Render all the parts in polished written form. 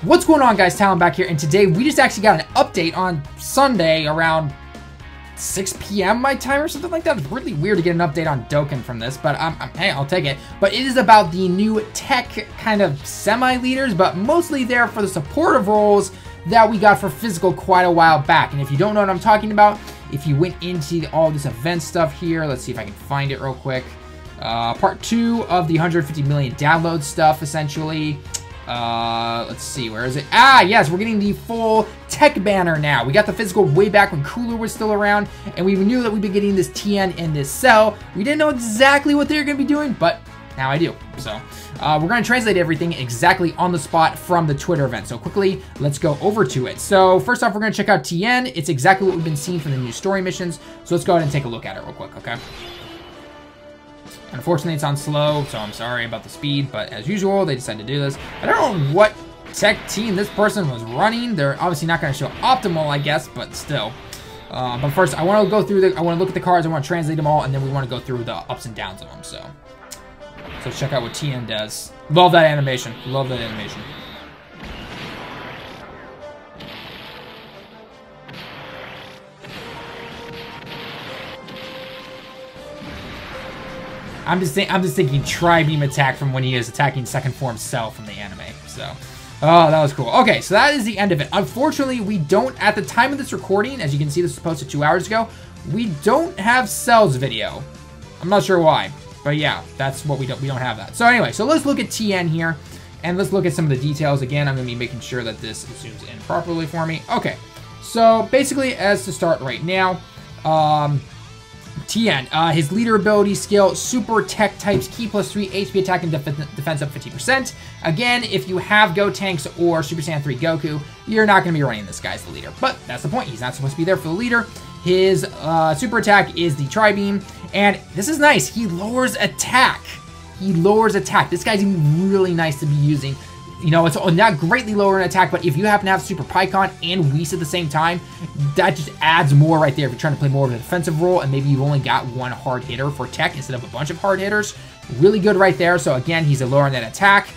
What's going on, guys? Tallen back here, and today we just actually got an update on Sunday around 6 p.m. my time or something like that. It's really weird to get an update on Dokkan from this, but hey, I'll take it. But it is about the new tech kind of semi-leaders, but mostly there for the supportive roles that we got for physical quite a while back. And if you don't know what I'm talking about, if you went into all this event stuff here, let's see if I can find it real quick. Part 2 of the 150 million download stuff, essentially. Let's see, where is it? Ah, yes, we're getting the full tech banner now. We got the physical way back when Cooler was still around, and we knew that we'd be getting this Tien and this Cell. We didn't know exactly what they were going to be doing, but now I do. So, we're going to translate everything exactly on the spot from the Twitter event. So quickly, let's go over to it. So first off, we're going to check out Tien. It's exactly what we've been seeing from the new story missions. So let's go ahead and take a look at it real quick, okay? Unfortunately, it's on slow, so I'm sorry about the speed, but as usual, they decided to do this. I don't know what tech team this person was running. They're obviously not going to show optimal, I guess, but still. But first, I want to go through I want to look at the cards, I want to translate them all, and then we want to go through the ups and downs of them, so let's check out what Tien does. Love that animation. Love that animation. I'm just thinking Tri-Beam attack from when he is attacking second form Cell from the anime. So, oh, that was cool. Okay, so that is the end of it. Unfortunately, we don't, at the time of this recording, as you can see, this was posted 2 hours ago, we don't have Cell's video. I'm not sure why, but yeah, that's what we don't have that. So anyway, so let's look at Tien here, and let's look at some of the details. Again, I'm going to be making sure that this zooms in properly for me. Okay, so basically, as to start right now, Tien, his leader ability skill, super tech types, key +3, HP attack and defense up 50%. Again, if you have Gotenks or Super Saiyan 3 Goku, you're not going to be running this guy as the leader. But that's the point. He's not supposed to be there for the leader. His super attack is the Tri-Beam. And this is nice. He lowers attack. He lowers attack. This guy's really nice to be using. You know, it's not greatly lower in attack, but if you happen to have Super Pycon and Whis at the same time, that just adds more right there if you're trying to play more of a defensive role and maybe you've only got one hard hitter for tech instead of a bunch of hard hitters. Really good right there. So again, he's a lower on that attack.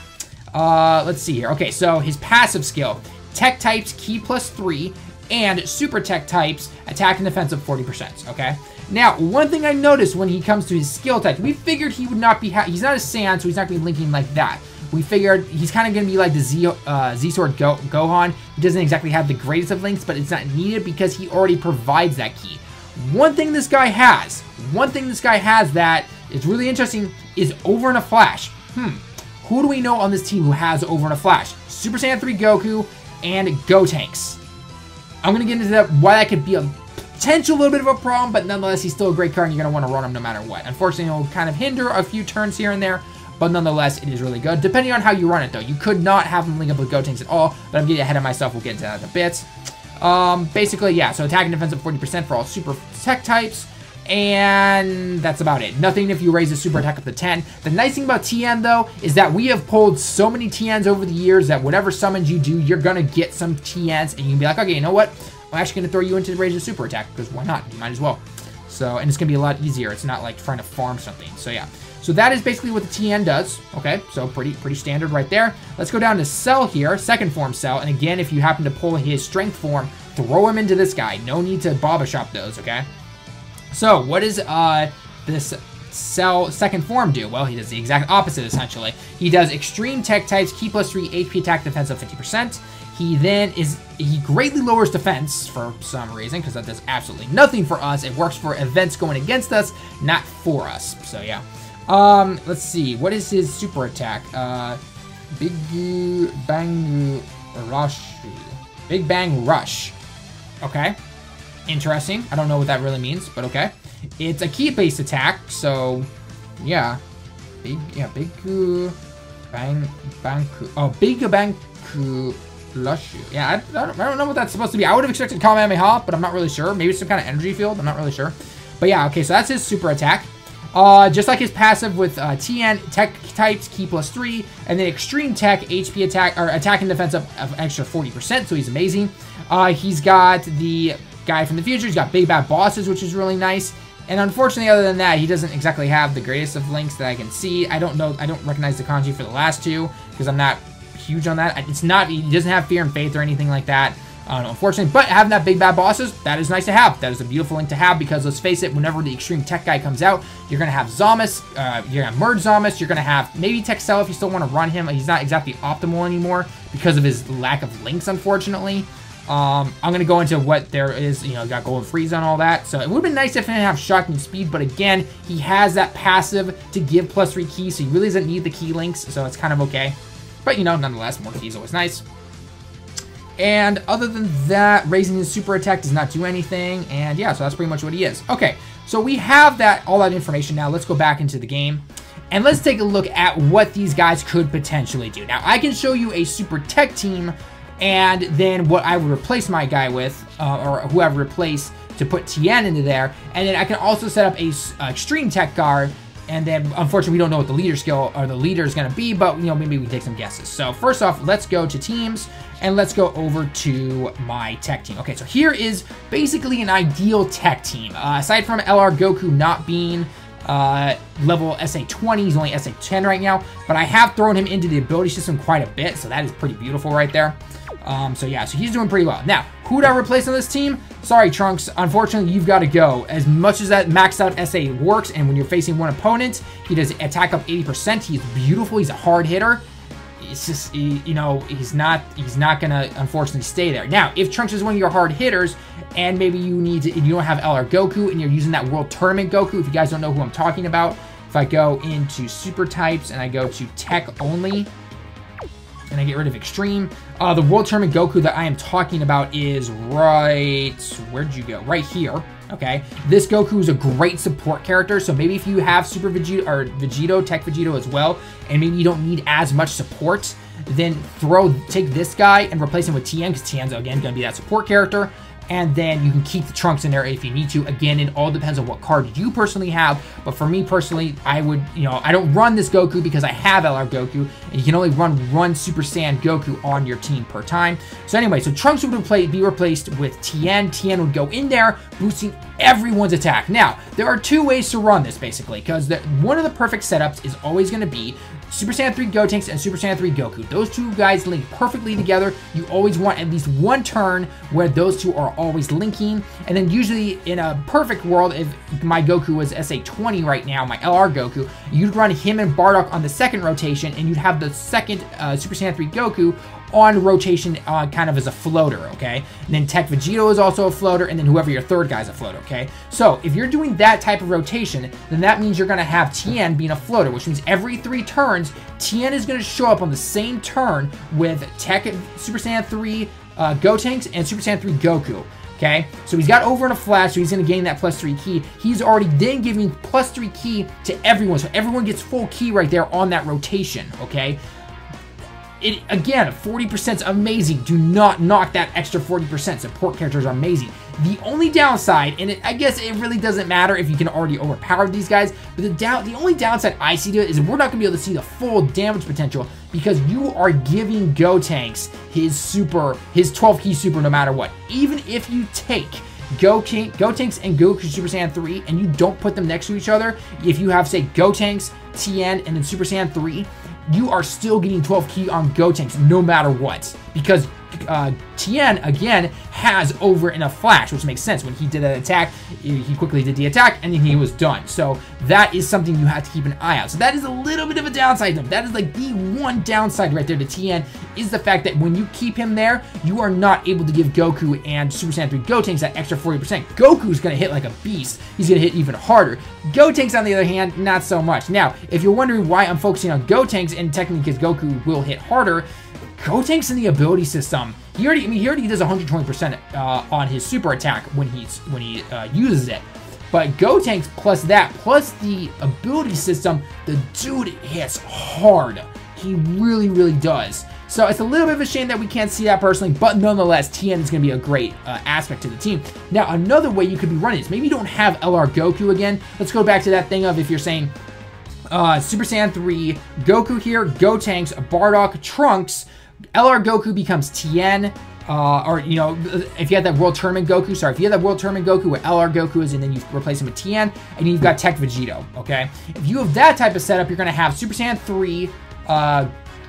Let's see here. Okay, so his passive skill, tech types, key +3, and super tech types, attack and defense up 40%, okay? Now, one thing I noticed when he comes to his skill type, we figured he would not be, he's not a Saiyan, so he's not going to be linking like that. We figured he's kind of going to be like the Z-Sword Gohan. He doesn't exactly have the greatest of links, but it's not needed because he already provides that key. One thing this guy has that is really interesting is Over in a Flash. Who do we know on this team who has Over in a Flash? Super Saiyan 3 Goku and Gotenks. I'm going to get into that, why that could be a potential little bit of a problem, but nonetheless, he's still a great card and you're going to want to run him no matter what. Unfortunately, it'll kind of hinder a few turns here and there, but nonetheless, it is really good. Depending on how you run it, though. You could not have him link up with Gotenks at all, but I'm getting ahead of myself. We'll get into that in a bit. Basically, yeah, so attack and defense up 40% for all super tech types, and that's about it. Nothing if you raise the super attack up to 10. The nice thing about Tien, though, is that we have pulled so many Tiens over the years that whatever summons you do, you're going to get some Tiens, and you can be like, okay, you know what? I'm actually going to throw you into raise the super attack, because why not? You might as well. So, and it's going to be a lot easier. It's not like trying to farm something. So, yeah. So that is basically what the Tien does. Okay, so pretty standard right there. Let's go down to Cell here, second form Cell. And again, if you happen to pull his strength form, throw him into this guy. No need to Baba Shop those, okay? So what does this Cell second form do? Well, he does the exact opposite, essentially. He does extreme tech types, key +3, HP attack, defense up 50%. He greatly lowers defense for some reason, because that does absolutely nothing for us. It works for events going against us, not for us. So yeah. Let's see. What is his super attack? Big Bang Rush. Big Bang Rush. Okay. Interesting. I don't know what that really means, but okay. It's a key-based attack, so yeah. Big Bang Oh, Big Bang Rush. Yeah, I don't know what that's supposed to be. I would have expected Kamehameha, but I'm not really sure. Maybe it's some kind of energy field. I'm not really sure. But yeah, okay, so that's his super attack. Just like his passive with Tien, tech types, key +3, and then extreme tech, HP attack, or attack and defense up an extra 40%, so he's amazing. He's got the guy from the future, he's got big bad bosses, which is really nice. And unfortunately, other than that, he doesn't exactly have the greatest of links that I can see. I don't recognize the kanji for the last two, because I'm not huge on that. It's not, he doesn't have Fear and Faith or anything like that, unfortunately, but having that big bad bosses, that is nice to have. That is a beautiful thing to have, because let's face it, whenever the extreme tech guy comes out, you're going to have Zomus, you're going to merge Zomus, you're going to have maybe Tech Cell if you still want to run him. He's not exactly optimal anymore because of his lack of links, unfortunately. I'm going to go into what there is, you know, got Golden Freeze on all that. So it would have been nice if he didn't have Shocking Speed, but again, he has that passive to give +3 keys, so he really doesn't need the key links, so it's kind of okay. But, you know, nonetheless, more keys is always nice. And other than that, raising his super attack does not do anything, and yeah, so that's pretty much what he is. Okay, so we have that, all that information now. Let's go back into the game, and let's take a look at what these guys could potentially do. Now, I can show you a super tech team, and then what I would replace my guy with, or who I would replace to put Tien into there, and then I can also set up a extreme tech guard, and then unfortunately we don't know what the leader skill or the leader is going to be, but you know, maybe we can take some guesses. So first off, let's go to teams, and let's go over to my tech team. Okay, so here is basically an ideal tech team. Aside from LR Goku not being level SA20, he's only SA10 right now, but I have thrown him into the ability system quite a bit, so that is pretty beautiful right there. So yeah, so he's doing pretty well. Now, who would I replace on this team? Sorry, Trunks. Unfortunately, you've got to go. As much as that maxed out SA works, and when you're facing one opponent, he does attack up 80%. He's beautiful. He's a hard hitter. It's just, you know, he's not gonna unfortunately stay there. Now, if Trunks is one of your hard hitters, and maybe you don't have LR Goku, and you're using that World Tournament Goku, if you guys don't know who I'm talking about, if I go into super types and I go to tech only, and I get rid of extreme, the World Tournament Goku that I am talking about is right, where'd you go? Right here, okay? This Goku is a great support character, so maybe if you have Super Vegito, or Vegito, Tech Vegito as well, and maybe you don't need as much support, then take this guy and replace him with Tien, because Tien's, again, going to be that support character, and then you can keep the Trunks in there if you need to. Again, it all depends on what card you personally have, but for me personally, I would, you know, I don't run this Goku because I have LR Goku, and you can only run one Super Saiyan Goku on your team per time. So anyway, so Trunks would be replaced with Tien. Tien would go in there, boosting everyone's attack. Now, there are two ways to run this, basically, because one of the perfect setups is always going to be Super Saiyan 3 Gotenks and Super Saiyan 3 Goku. Those two guys link perfectly together. You always want at least one turn where those two are always linking. And then usually in a perfect world, if my Goku was SA20 right now, my LR Goku, you'd run him and Bardock on the second rotation, and you'd have the second Super Saiyan 3 Goku on rotation kind of as a floater, okay? And then Tech Vegito is also a floater, and then whoever your third guy's a floater, okay? So if you're doing that type of rotation, then that means you're gonna have Tien being a floater, which means every 3 turns, Tien is gonna show up on the same turn with Tech Super Saiyan 3 Gotenks and Super Saiyan 3 Goku. Okay, so he's got over in a flash, so he's going to gain that +3 key. He's already then giving +3 key to everyone, so everyone gets full key right there on that rotation, okay? Again, 40% is amazing. Do not knock that extra 40%. Support characters are amazing. The only downside, and I guess it really doesn't matter if you can already overpower these guys, but the only downside I see to it is we're not going to be able to see the full damage potential because you are giving Gotenks his 12 key super no matter what. Even if you take Gotenks and Goku Super Saiyan 3 and you don't put them next to each other, if you have, say, Gotenks, Tien, and then Super Saiyan 3, you are still getting 12 key on Gotenks no matter what, because Tien, again, has over in a flash, which makes sense. When he did an attack, he quickly did the attack, and then he was done. So that is something you have to keep an eye out. So that is a little bit of a downside. That is like the one downside right there to Tien, is the fact that when you keep him there, you are not able to give Goku and Super Saiyan 3 Gotenks that extra 40%. Goku's going to hit like a beast. He's going to hit even harder. Gotenks, on the other hand, not so much. Now, if you're wondering why I'm focusing on Gotenks, and technically because Goku will hit harder, Gotenks in the ability system, he already does 120% on his super attack when he uses it. But Gotenks plus that, plus the ability system, the dude hits hard. He really, really does. So it's a little bit of a shame that we can't see that personally, but nonetheless, Tien is going to be a great aspect to the team. Now, another way you could be running this, maybe you don't have LR Goku again. Let's go back to that thing of if you're saying Super Saiyan 3, Goku here, Gotenks, Bardock, Trunks, LR Goku becomes Tien, or, you know, if you had that World Tournament Goku, sorry, if you had that World Tournament Goku where LR Goku is, and then you replace him with Tien, and you've got Tech Vegito, okay? If you have that type of setup, you're going to have Super Saiyan 3,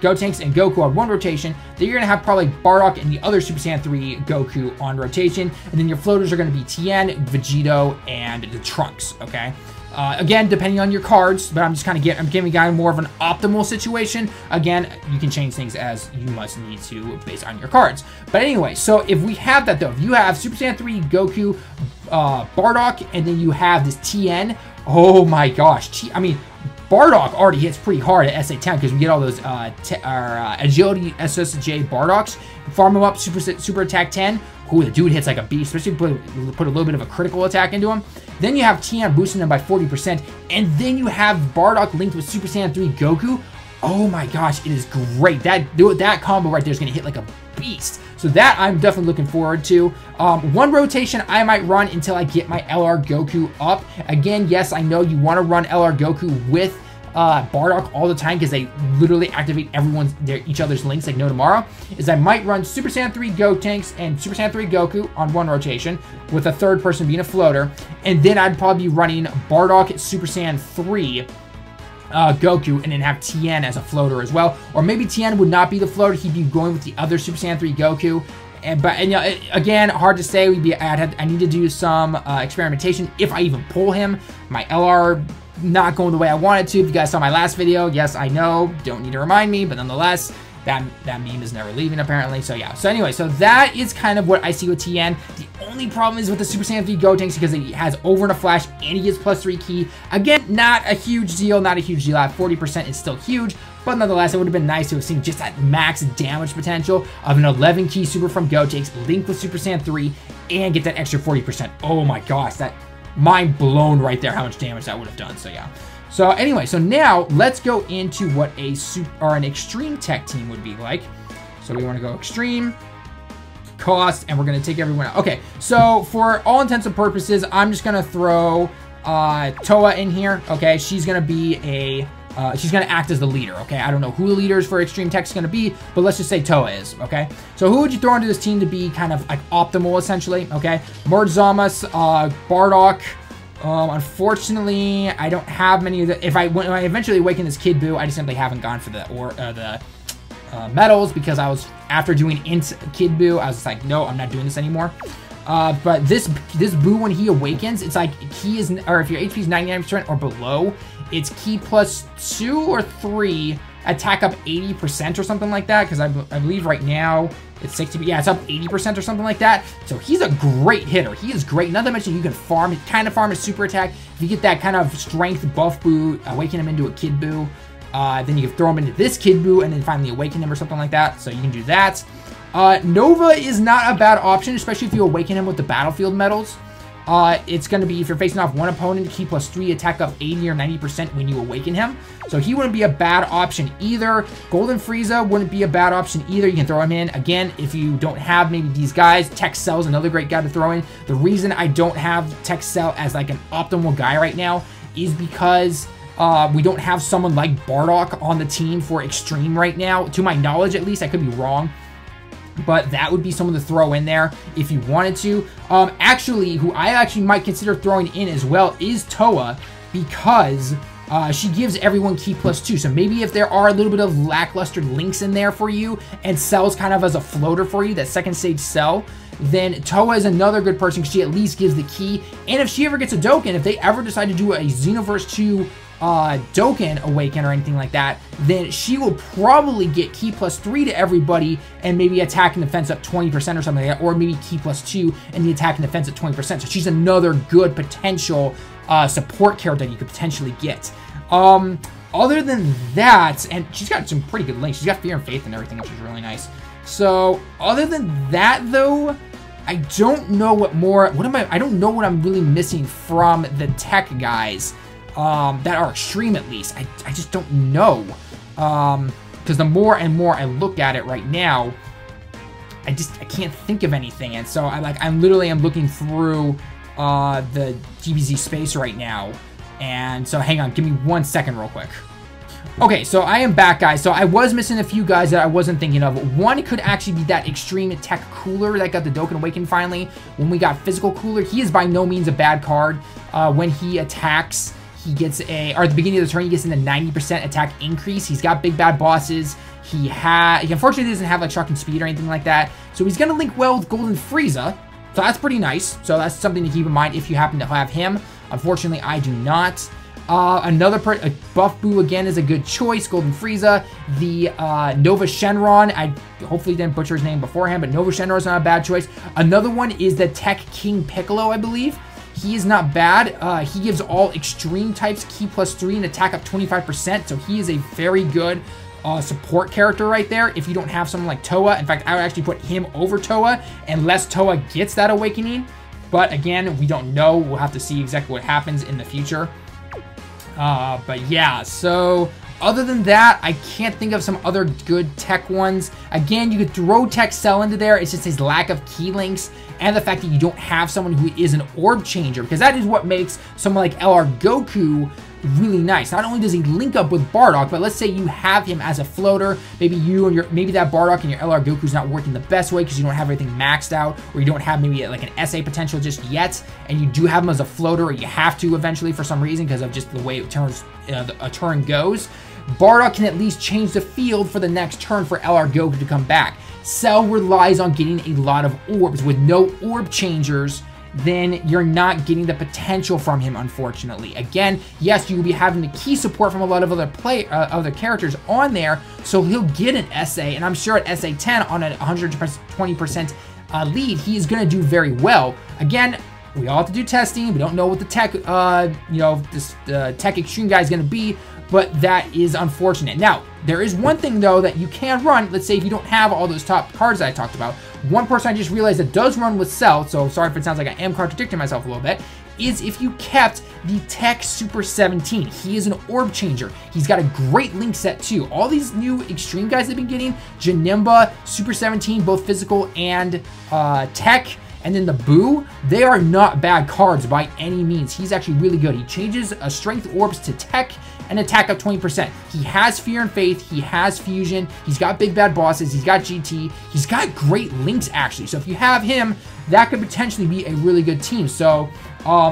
Gotenks and Goku on one rotation, then you're going to have probably Bardock and the other Super Saiyan 3 Goku on rotation, and then your floaters are going to be Tien, Vegito, and the Trunks, okay? Again, depending on your cards, but I'm just kind of I'm giving you guys more of an optimal situation. Again, you can change things as you must need to based on your cards. But anyway, so if we have that though, if you have Super Saiyan 3 Goku, Bardock, and then you have this Tien, oh my gosh, I mean, Bardock already hits pretty hard at SA10 because we get all those Agility SSJ Bardocks. Farm him up, super attack 10. Ooh, the dude hits like a beast, especially put a little bit of a critical attack into him. Then you have Tien boosting him by 40%, and then you have Bardock linked with Super Saiyan 3 Goku. Oh my gosh, it is great. That combo right there is going to hit like a beast. So that I'm definitely looking forward to. One rotation I might run until I get my LR Goku up. Again, yes, I know you want to run LR Goku with Bardock all the time because they literally activate each other's links like no tomorrow. Is I might run Super Saiyan 3 Gotenks and Super Saiyan 3 Goku on one rotation with a third person being a floater, and then I'd probably be running Bardock Super Saiyan 3 Goku and then have Tien as a floater as well. Or maybe Tien would not be the floater, he'd be going with the other Super Saiyan 3 Goku. And you know, again, hard to say. I need to do some experimentation if I even pull him. My LR not going the way I wanted to. If you guys saw my last video, yes, I know, don't need to remind me, but nonetheless, that meme is never leaving apparently. So yeah, so anyway, so that is kind of what I see with Tien. The only problem is with the Super Saiyan 3 Gotenks because he has over in a flash and he gets +3 ki. Again, not a huge deal, At 40% is still huge, but nonetheless, it would have been nice to have seen just that max damage potential of an 11 ki super from Gotenks linked with Super Saiyan 3 and get that extra 40%. Oh my gosh, that mind blown right there how much damage that would have done. So yeah. So anyway, so now let's go into what an extreme tech team would be like. So we want to go extreme cost, and we're going to take everyone out. Okay, so for all intents and purposes, I'm just going to throw Toa in here. Okay, she's going to be she's going to act as the leader, okay? I don't know who the leaders for Extreme Tech is going to be, but let's just say Toa is, okay? So who would you throw into this team to be kind of like optimal, essentially, okay? Merzamas, Bardock. Unfortunately, I don't have many of the... When I eventually awaken this Kid Buu, I just simply haven't gone for the medals because I was... After doing Kid Buu, I was just like, no, I'm not doing this anymore. But this Buu, when he awakens, it's like ki is... Or if your HP is 99% or below, it's ki +2 or 3, attack up 80% or something like that, because I believe right now it's 60, yeah, it's up 80% or something like that. So he's a great hitter. He is great. Not to mention you can farm his super attack. If you get that kind of strength buff Buu, awaken him into a Kid Buu, then you can throw him into this Kid Buu and then finally awaken him or something like that. So you can do that. Nova is not a bad option, especially if you awaken him with the battlefield medals. It's going to be, if you're facing off one opponent, ki +3, attack up 80 or 90% when you awaken him. So he wouldn't be a bad option either. Golden Frieza wouldn't be a bad option either. You can throw him in. Again, if you don't have maybe these guys, Tech Cell is another great guy to throw in. The reason I don't have Tech Cell as like an optimal guy right now is because we don't have someone like Bardock on the team for Extreme right now. To my knowledge, at least. I could be wrong. But that would be someone to throw in there if you wanted to. Actually, who I actually might consider throwing in as well is Toa, because she gives everyone ki +2. So maybe if there are a little bit of lackluster links in there for you, and Cell's kind of as a floater for you, that second stage Cell, then Toa is another good person because she at least gives the ki. And if she ever gets a Dokkan, if they ever decide to do a Xenoverse 2 Dokkan Awaken or anything like that, then she will probably get ki +3 to everybody and maybe attack and defense up 20% or something like that, or maybe ki +2 and the attack and defense at 20%. So she's another good potential support character that you could potentially get. Other than that, and she's got some pretty good links. She's got Fear and Faith and everything, which is really nice. So other than that, though, I don't know what more. I don't know what I'm really missing from the tech guys. That are extreme, at least. I just don't know. Because the more and more I look at it right now, I can't think of anything. And so I'm literally looking through the DBZ space right now. And so hang on, give me 1 second real quick. Okay, so I am back, guys. So I was missing a few guys that I wasn't thinking of. One could actually be that Extreme Tech Cooler that got the Dokkan Awaken finally when we got Physical Cooler. He is by no means a bad card. When he attacks, he gets or at the beginning of the turn, he gets in a 90% attack increase. He's got big bad bosses. He unfortunately doesn't have like shocking speed or anything like that. So he's gonna link well with Golden Frieza. So that's pretty nice. So that's something to keep in mind if you happen to have him. Unfortunately, I do not. Another Buff Boo again is a good choice. Golden Frieza. The Nova Shenron. I hopefully didn't butcher his name beforehand, but Nova Shenron is not a bad choice. Another one is the Tech King Piccolo, I believe. He is not bad. He gives all extreme types Ki +3 and attack up 25%. So he is a very good support character right there if you don't have someone like Toa. In fact, I would actually put him over Toa unless Toa gets that awakening. But again, we don't know. We'll have to see exactly what happens in the future. But yeah, so other than that, I can't think of some other good tech ones. Again, you could throw Tech Cell into there. It's just his lack of key links and the fact that you don't have someone who is an orb changer, because that is what makes someone like LR Goku really nice. Not only does he link up with Bardock, but let's say you have him as a floater. Maybe maybe that Bardock and your LR Goku's not working the best way because you don't have everything maxed out, or you don't have maybe like an SA potential just yet, and you do have him as a floater, or you have to eventually for some reason because of just the way it turns, a turn goes. Bardock can at least change the field for the next turn for LR Goku to come back. Cell relies on getting a lot of orbs. With no orb changers, then you're not getting the potential from him, unfortunately. Again, yes, you will be having the key support from a lot of other characters on there, so he'll get an SA, and I'm sure at SA 10 on a 120% lead, he is going to do very well. Again, we all have to do testing. We don't know what the tech, this Tech Extreme guy is going to be, but that is unfortunate. Now, there is one thing, though, that you can run. Let's say if you don't have all those top cards that I talked about. One person I just realized that does run with Cell, so sorry if it sounds like I am contradicting myself a little bit, is if you kept the Tech Super 17. He is an orb changer. He's got a great link set, too. All these new Extreme guys they've been getting, Janemba, Super 17, both physical and tech, and then the Boo, they are not bad cards by any means. He's actually really good. He changes strength orbs to tech and attack up 20%. He has Fear and Faith. He has Fusion. He's got big bad bosses. He's got GT. He's got great links, actually. So if you have him, that could potentially be a really good team. So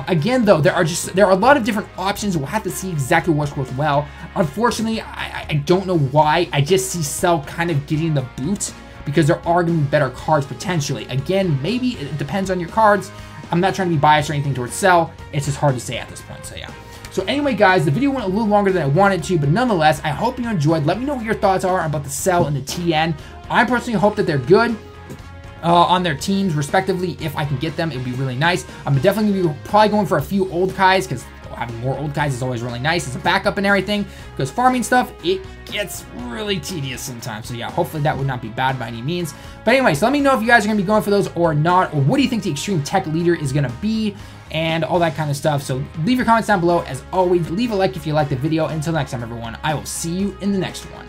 again, though, there are a lot of different options. We'll have to see exactly what's worked well. Unfortunately, I don't know why. I just see Cell kind of getting the boot, because there are going to be better cards potentially. Again, maybe it depends on your cards. I'm not trying to be biased or anything towards Cell. It's just hard to say at this point, so yeah. So anyway, guys, the video went a little longer than I wanted to, but nonetheless, I hope you enjoyed. Let me know what your thoughts are about the Cell and the Tien. I personally hope that they're good on their teams, respectively. If I can get them, it would be really nice. I'm definitely going to be probably going for a few old Kais, because having more old guys is always really nice as a backup and everything, because farming stuff, it gets really tedious sometimes. So yeah, hopefully that would not be bad by any means. But anyway, so let me know if you guys are going to be going for those or not, or what do you think the Extreme Tech leader is going to be, and all that kind of stuff. So leave your comments down below. As always, leave a like if you liked the video. Until next time, everyone, I will see you in the next one.